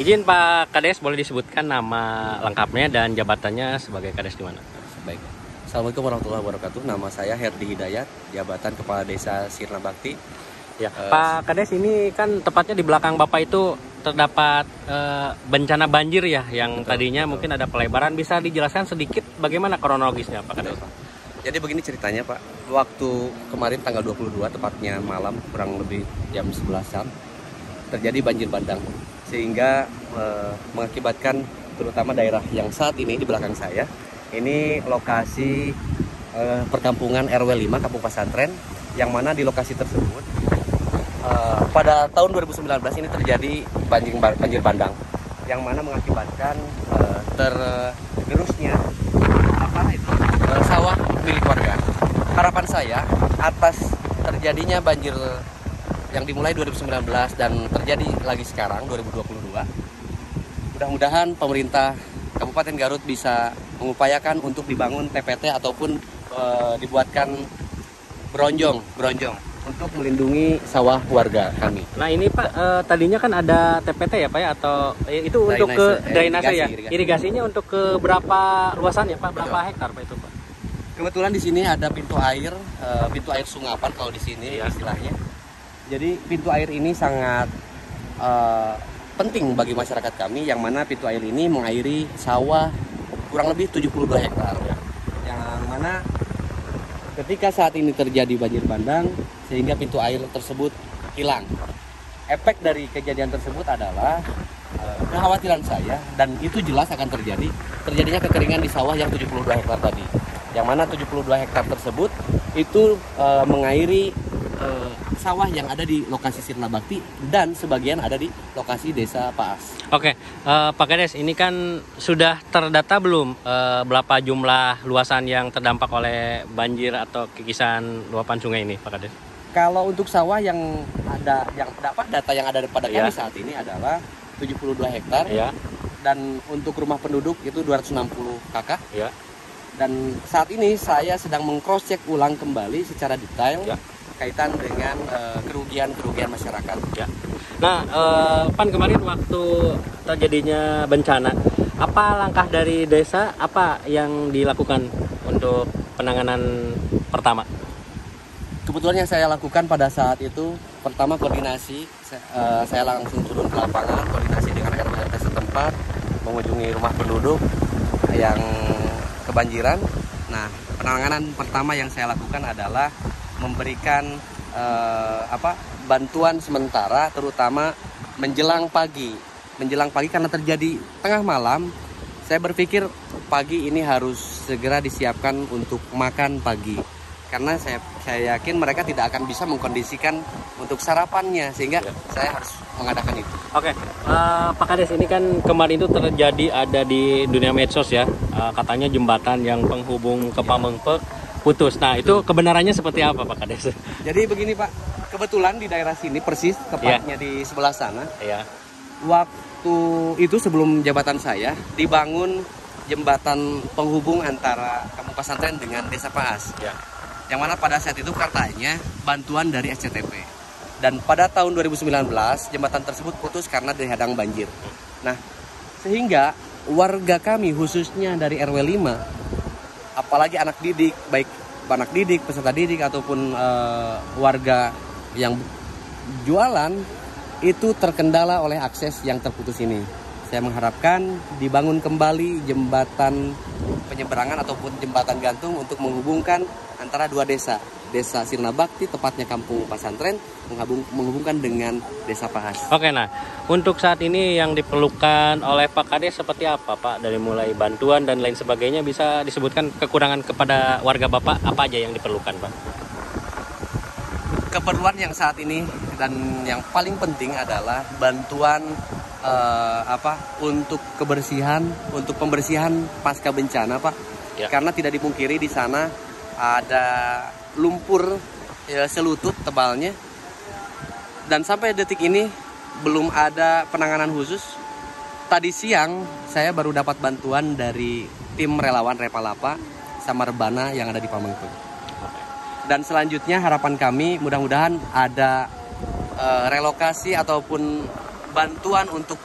Izin Pak Kades, boleh disebutkan nama lengkapnya dan jabatannya sebagai Kades di mana? Baik. Assalamualaikum warahmatullahi wabarakatuh. Nama saya Herdi Hidayat, jabatan Kepala Desa Sirna Bakti. Ya, Pak Kades, ini kan tepatnya di belakang Bapak itu terdapat bencana banjir ya, yang tadinya mungkin ada pelebaran. Bisa dijelaskan sedikit bagaimana kronologisnya Pak Kades? Jadi begini ceritanya Pak, waktu kemarin tanggal 22 tepatnya malam kurang lebih jam 11-an terjadi banjir bandang sehingga mengakibatkan terutama daerah yang saat ini di belakang saya ini lokasi perkampungan RW 5 Kampung Pasantren, yang mana di lokasi tersebut pada tahun 2019 ini terjadi banjir bandang yang mana mengakibatkan tergerusnya sawah milik warga. Harapan saya atas terjadinya banjir yang dimulai 2019 dan terjadi lagi sekarang 2022, mudah-mudahan pemerintah Kabupaten Garut bisa mengupayakan untuk dibangun TPT ataupun dibuatkan bronjong untuk melindungi sawah warga kami. Nah ini Pak, tadinya kan ada TPT ya Pak ya, atau itu untuk ke drainase ya? Irigasinya untuk ke berapa luasan ya Pak? Berapa hektar Pak itu Pak? Kebetulan di sini ada pintu air sungapan kalau di sini istilahnya. Jadi pintu air ini sangat penting bagi masyarakat kami, yang mana pintu air ini mengairi sawah kurang lebih 72 hektar. Yang mana ketika saat ini terjadi banjir bandang sehingga pintu air tersebut hilang. Efek dari kejadian tersebut adalah kekhawatiran saya, dan itu jelas akan terjadinya kekeringan di sawah yang 72 hektar tadi. Yang mana 72 hektar tersebut itu mengairi sawah yang ada di lokasi Sirna Bakti dan sebagian ada di lokasi Desa Paas. Oke, Pak Kades, ini kan sudah terdata belum berapa jumlah luasan yang terdampak oleh banjir atau kikisan luapan sungai ini, Pak Kades? Kalau untuk sawah yang dapat data yang ada pada kami saat ini adalah 72 hektar dan untuk rumah penduduk itu 260 kakak. Dan saat ini saya sedang meng-cross check ulang kembali secara detail kaitan dengan kerugian masyarakat. Nah, Pan kemarin waktu terjadinya bencana, apa langkah dari desa, apa yang dilakukan untuk penanganan pertama? Kebetulan yang saya lakukan pada saat itu, pertama koordinasi, saya langsung turun ke lapangan, koordinasi dengan RT setempat, mengunjungi rumah penduduk yang kebanjiran. Nah, penanganan pertama yang saya lakukan adalah memberikan bantuan sementara, terutama menjelang pagi karena terjadi tengah malam. Saya berpikir pagi ini harus segera disiapkan untuk makan pagi, karena saya yakin mereka tidak akan bisa mengkondisikan untuk sarapannya, sehingga saya harus mengadakan itu. Oke, Pak Kades, ini kan kemarin itu terjadi ada di dunia medsos ya, katanya jembatan yang penghubung ke Pamengpeuk putus. Nah, itu kebenarannya seperti apa Pak Kades? Jadi begini Pak, kebetulan di daerah sini persis, tepatnya di sebelah sana, waktu itu sebelum jabatan saya dibangun jembatan penghubung antara Kampung Pasantren dengan Desa Paas. Yang mana pada saat itu katanya bantuan dari SCTP. Dan pada tahun 2019 jembatan tersebut putus karena dihadang banjir. Nah, sehingga warga kami khususnya dari RW 5, apalagi anak didik, baik anak didik, peserta didik ataupun warga yang jualan, itu terkendala oleh akses yang terputus ini. Saya mengharapkan dibangun kembali jembatan penyeberangan ataupun jembatan gantung untuk menghubungkan antara dua desa, Desa Sirna Bakti, tepatnya Kampung Pasantren, menghubungkan dengan Desa Paas. Oke, nah untuk saat ini yang diperlukan oleh Pak Kades seperti apa Pak? Dari mulai bantuan dan lain sebagainya, bisa disebutkan kekurangan kepada warga Bapak apa aja yang diperlukan Pak? Keperluan yang saat ini dan yang paling penting adalah bantuan untuk kebersihan, untuk pembersihan pasca bencana Pak. Karena tidak dipungkiri di sana ada lumpur selutut tebalnya, dan sampai detik ini belum ada penanganan khusus. Tadi siang saya baru dapat bantuan dari tim relawan Repalapa sama Rebana yang ada di Pamengpeuk. Dan selanjutnya harapan kami mudah-mudahan ada relokasi ataupun bantuan untuk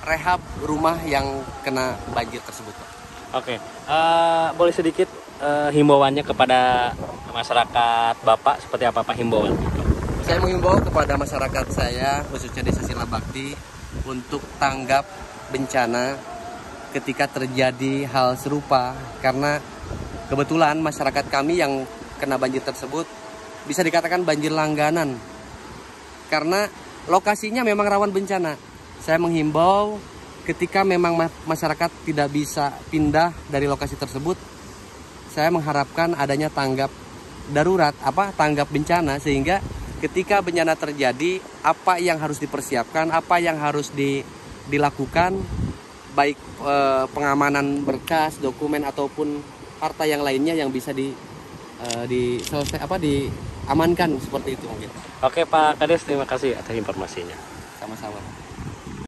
rehab rumah yang kena banjir tersebut, Pak. Oke, boleh sedikit himbauannya kepada masyarakat Bapak seperti apa Pak himbauan? Saya mengimbau kepada masyarakat saya, khususnya Desa Sila Bakti, untuk tanggap bencana ketika terjadi hal serupa, karena kebetulan masyarakat kami yang kena banjir tersebut bisa dikatakan banjir langganan, karena lokasinya memang rawan bencana. Saya menghimbau ketika memang masyarakat tidak bisa pindah dari lokasi tersebut, saya mengharapkan adanya tanggap darurat, tanggap bencana, sehingga ketika bencana terjadi, apa yang harus dipersiapkan, apa yang harus dilakukan, baik pengamanan berkas, dokumen ataupun harta yang lainnya yang bisa diamankan seperti itu mungkin. Oke Pak Kades, terima kasih atas informasinya. Sama-sama.